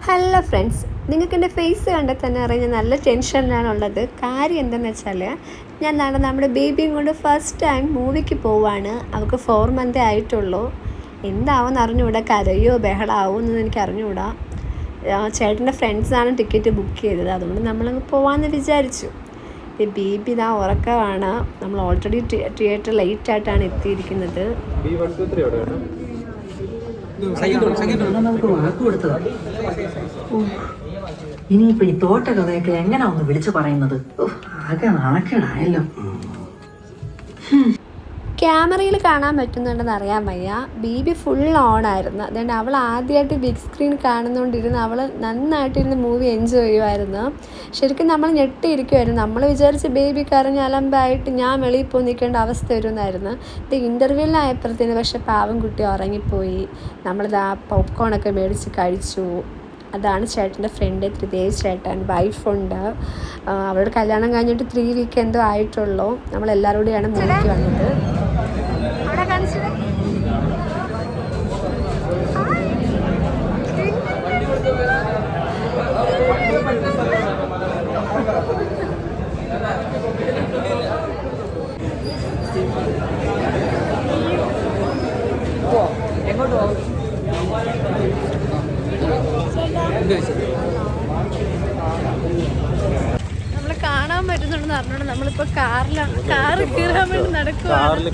Hello friends, നിങ്ങൾക്ക് എൻ്റെ face കണ്ടാൽ തന്നെ അറിയാം ഞാൻ നല്ല ടെൻഷനിലാണുള്ളത്. കാര്യം എന്താണെന്ന് വെച്ചാൽ ഞാൻ നമ്മുടെ ബേബിയും കൊണ്ട് ഫസ്റ്റ് ടൈം മൂവിക്ക് പോവാണ്. അവൾക്ക് 4 months ആയിട്ടുള്ളൂ. എന്താവും അറിഞ്ഞുകൂടാ, കരയോ ബഹളമാവും എന്നൊന്നും എനിക്ക് അറിഞ്ഞുകൂടാ. ചേട്ടൻ്റെ ഫ്രണ്ട്സാണ് ടിക്കറ്റ് ബുക്ക് ചെയ്തത്, അതുകൊണ്ട് നമ്മളങ്ങ് പോകാമെന്ന് വിചാരിച്ചു. ബേബി ഇതാ ഉറക്കമാണ്. നമ്മൾ ഓൾറെഡി തിയേറ്റർ ലേറ്റായിട്ടാണ് എത്തിയിരിക്കുന്നത്. ഇനിയിപ്പോ ഈ തോട്ട കഥയൊക്കെ എങ്ങനെ ഒന്ന് വിളിച്ചു പറയുന്നത്? ആകെ നാണക്കേടായല്ലോ. ക്യാമറയിൽ കാണാൻ പറ്റുന്നുണ്ടെന്ന് അറിയാൻ വയ്യ. ബേബി ഫുൾ ഓണായിരുന്നു. അതുകൊണ്ട് അവൾ ആദ്യമായിട്ട് ബിഗ് സ്ക്രീൻ കാണുന്നതുകൊണ്ടിരുന്ന് അവൾ നന്നായിട്ടിരുന്ന് മൂവി എൻജോയ് ചെയ്യുമായിരുന്നു. ശരിക്കും നമ്മൾ ഞെട്ടിയിരിക്കുമായിരുന്നു. നമ്മൾ വിചാരിച്ച് ബേബി കരഞ്ഞ് അലമ്പായിട്ട് ഞാൻ വെളിയിൽ പോയി നിൽക്കേണ്ട അവസ്ഥ വരുമെന്നായിരുന്നു. ഇത് ഇൻ്റർവ്യൂവിലായപ്പോഴത്തേന് പക്ഷേ പാവം കുട്ടി ഉറങ്ങിപ്പോയി. നമ്മളിതാ പോപ്കോണൊക്കെ മേടിച്ച് കഴിച്ചു. അതാണ് ചേട്ടൻ്റെ ഫ്രണ്ട് ത്രിദേവ് ചേട്ടൻ. വൈഫുണ്ട്. അവളുടെ കല്യാണം കഴിഞ്ഞിട്ട് 3 week എന്തോ ആയിട്ടുള്ളൂ. നമ്മളെല്ലാവരും കൂടിയാണ് മൂവിക്ക് വന്നത്. എങ്ങോട്ട് പോകും? നമ്മളെ കാണാൻ പറ്റുന്നുണ്ടെന്ന് അറിഞ്ഞോണ്ട് നമ്മളിപ്പോ കാറ് കീറാൻ വേണ്ടി നടക്കുവാണ്.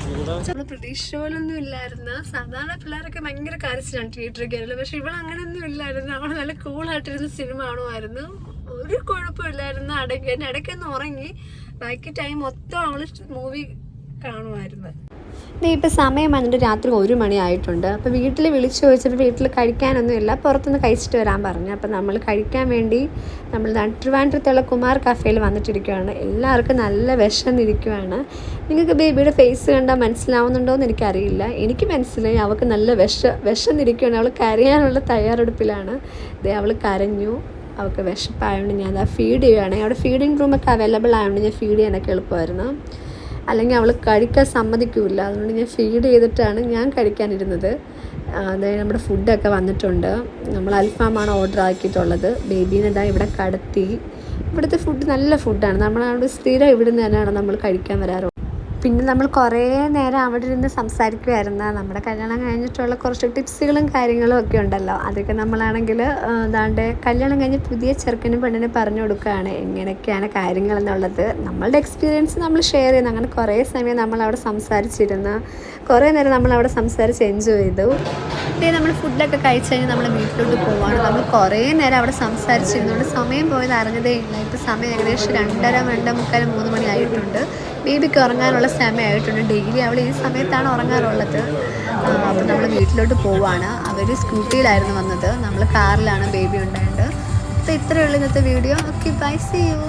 നമ്മള് പ്രതീക്ഷ പോലൊന്നും ഇല്ലായിരുന്നു. സാധാരണ പിള്ളേരൊക്കെ ഭയങ്കര കരച്ചിലാണ് തിയേറ്ററിൽ കയറില്ല. പക്ഷെ ഇവളങ്ങനെയൊന്നും ഇല്ലായിരുന്നു. അവള് നല്ല കൂളായിട്ടിരുന്ന് സിനിമ കാണുമായിരുന്നു. ഒരു കുഴപ്പമില്ലായിരുന്നു. ഇടയ്ക്കൊന്ന് ഉറങ്ങി. ബാക്കി ടൈം മൊത്തം അവള് മൂവി കാണുമായിരുന്നു. ഇപ്പോൾ സമയം വന്നിട്ട് രാത്രി 1 മണി ആയിട്ടുണ്ട്. അപ്പോൾ വീട്ടിൽ വിളിച്ചു ചോദിച്ചപ്പോൾ വീട്ടിൽ കഴിക്കാനൊന്നുമില്ല, പുറത്തുനിന്ന് കഴിച്ചിട്ട് വരാൻ പറഞ്ഞു. അപ്പോൾ നമ്മൾ കഴിക്കാൻ വേണ്ടി നമ്മൾ ട്രിവാൻഡ്രത്തുള്ള കുമാർ കഫേയിൽ വന്നിട്ടിരിക്കുകയാണ്. എല്ലാവർക്കും നല്ല വിശന്നിരിക്കുകയാണ്. നിങ്ങൾക്ക് ബേബിയുടെ ഫേസ് കണ്ടാൽ മനസ്സിലാവുന്നുണ്ടോ എന്ന് എനിക്കറിയില്ല. എനിക്ക് മനസ്സിലായി. അവൾക്ക് നല്ല വിശന്നിരിക്കുകയാണ്. അവൾ കരയാനുള്ള തയ്യാറെടുപ്പിലാണ്. അവൾ കരഞ്ഞു. അവൾക്ക് വിശപ്പായതുകൊണ്ട് ഞാൻ ഫീഡ് ചെയ്യുകയാണെങ്കിൽ അവിടെ ഫീഡിങ് റൂമൊക്കെ അവൈലബിൾ ആയതുകൊണ്ട് ഞാൻ ഫീഡ് ചെയ്യാനൊക്കെ എളുപ്പമായിരുന്നു. അല്ലെങ്കിൽ അവൾ കഴിക്കാൻ സമ്മതിക്കില്ല. അതുകൊണ്ട് ഞാൻ ഫീഡ് ചെയ്തിട്ടാണ് ഞാൻ കഴിക്കാനിരുന്നത്. അതായത് നമ്മുടെ ഫുഡൊക്കെ വന്നിട്ടുണ്ട്. നമ്മൾ അൽഫാമാണ് ഓർഡർ ആക്കിയിട്ടുള്ളത്. ബേബീനെ ഇവിടെ കടത്തി. ഇവിടുത്തെ ഫുഡ് നല്ല ഫുഡാണ്. നമ്മളവിടെ സ്ഥിരം ഇവിടെ നിന്ന് തന്നെയാണ് നമ്മൾ കഴിക്കാൻ വരാറുള്ളത്. പിന്നെ നമ്മൾ കുറേ നേരം അവിടെ ഇരുന്ന് സംസാരിക്കുമായിരുന്നു. നമ്മുടെ കല്യാണം കഴിഞ്ഞിട്ടുള്ള കുറച്ച് ടിപ്സുകളും കാര്യങ്ങളും ഒക്കെ ഉണ്ടല്ലോ. അതൊക്കെ നമ്മളാണെങ്കിൽ കല്യാണം കഴിഞ്ഞ് പുതിയ ചെറുക്കനും പെണ്ണിനെ പറഞ്ഞു കൊടുക്കുകയാണ് എങ്ങനെയൊക്കെയാണ് കാര്യങ്ങളെന്നുള്ളത്. നമ്മളുടെ എക്സ്പീരിയൻസ് നമ്മൾ ഷെയർ ചെയ്യുന്നു. അങ്ങനെ കുറേ സമയം നമ്മളവിടെ സംസാരിച്ചിരുന്നു. കുറേ നേരം നമ്മളവിടെ സംസാരിച്ച് എൻജോയ് ചെയ്തു. പിന്നെ നമ്മൾ ഫുഡൊക്കെ കഴിച്ച് കഴിഞ്ഞാൽ നമ്മൾ വീട്ടിലോട്ട് പോവുകയാണ്. നമ്മൾ കുറേ നേരം അവിടെ സംസാരിച്ചിരുന്നുകൊണ്ട് സമയം പോയത് അറിഞ്ഞതേ ഇല്ല. ഇപ്പോൾ സമയം ഏകദേശം 2:30, 2:45, 3 മണി ആയിട്ടുണ്ട്. ബേബിക്ക് ഉറങ്ങാനുള്ള സമയമായിട്ടുണ്ട്. ഡെയിലി അവൾ ഈ സമയത്താണ് ഉറങ്ങാറുള്ളത്. അപ്പോൾ നമ്മൾ വീട്ടിലോട്ട് പോവുകയാണ്. അവർ സ്കൂട്ടിയിലായിരുന്നു വന്നത്, നമ്മൾ കാറിലാണ് ബേബി ഉണ്ടായത്. അപ്പോൾ ഇത്രയേ ഉള്ളൂ ഇന്നത്തെ video. Okay, bye, see U.